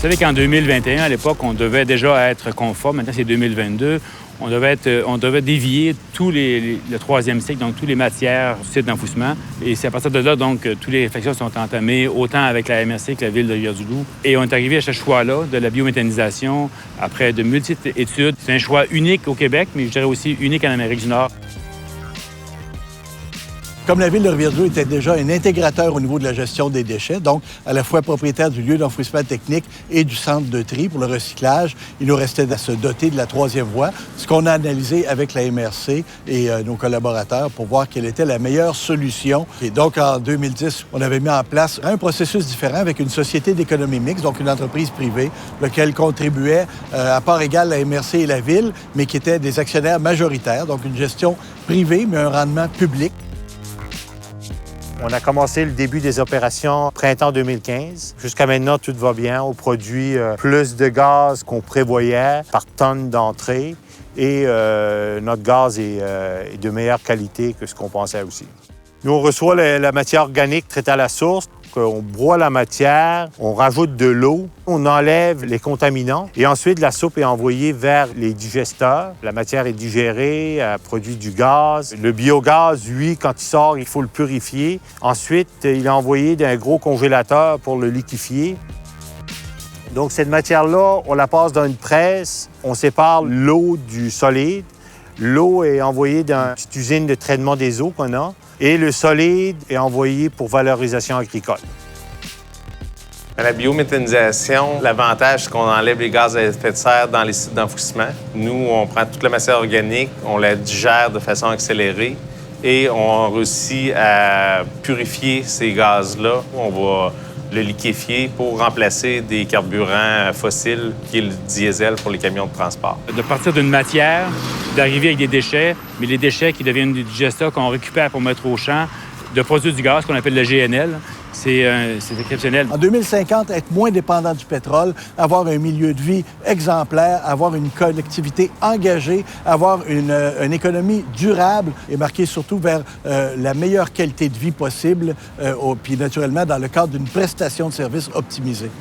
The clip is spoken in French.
savez qu'en 2021, à l'époque, on devait déjà être conforme. Maintenant, c'est 2022. On devait dévier le troisième cycle, donc toutes les matières du site d'enfouissement. Et c'est à partir de là, donc, toutes les réflexions sont entamées, autant avec la MRC que la Ville de Rivière-du-Loup. Et on est arrivé à ce choix-là de la biométhanisation après de multiples études. C'est un choix unique au Québec, mais je dirais aussi unique en Amérique du Nord. Comme la Ville de Rivière-du-Loup était déjà un intégrateur au niveau de la gestion des déchets, donc à la fois propriétaire du lieu d'enfouissement technique et du centre de tri pour le recyclage, il nous restait à se doter de la troisième voie, ce qu'on a analysé avec la MRC et nos collaborateurs pour voir quelle était la meilleure solution. Et donc, en 2010, on avait mis en place un processus différent avec une société d'économie mixte, donc une entreprise privée, laquelle contribuait à part égale la MRC et la Ville, mais qui étaient des actionnaires majoritaires, donc une gestion privée, mais un rendement public. On a commencé le début des opérations printemps 2015. Jusqu'à maintenant, tout va bien. On produit plus de gaz qu'on prévoyait par tonne d'entrée et notre gaz est de meilleure qualité que ce qu'on pensait aussi. Nous, on reçoit la matière organique traitée à la source. On broie la matière, on rajoute de l'eau, on enlève les contaminants et ensuite la soupe est envoyée vers les digesteurs. La matière est digérée, elle produit du gaz. Le biogaz, lui, quand il sort, il faut le purifier. Ensuite, il est envoyé d'un gros congélateur pour le liquéfier. Donc cette matière-là, on la passe dans une presse, on sépare l'eau du solide. L'eau est envoyée dans une petite usine de traitement des eaux qu'on a. Et le solide est envoyé pour valorisation agricole. À la biométhanisation, l'avantage, c'est qu'on enlève les gaz à effet de serre dans les sites d'enfouissement. Nous, on prend toute la matière organique, on la digère de façon accélérée et on réussit à purifier ces gaz-là. On va le liquéfier pour remplacer des carburants fossiles, qui est le diesel pour les camions de transport. De partir d'une matière, d'arriver avec des déchets, mais les déchets qui deviennent des digesteurs qu'on récupère pour mettre au champ, de produire du gaz qu'on appelle le GNL. C'est exceptionnel. En 2050, être moins dépendant du pétrole, avoir un milieu de vie exemplaire, avoir une collectivité engagée, avoir une économie durable et marquée surtout vers la meilleure qualité de vie possible, puis naturellement dans le cadre d'une prestation de services optimisée.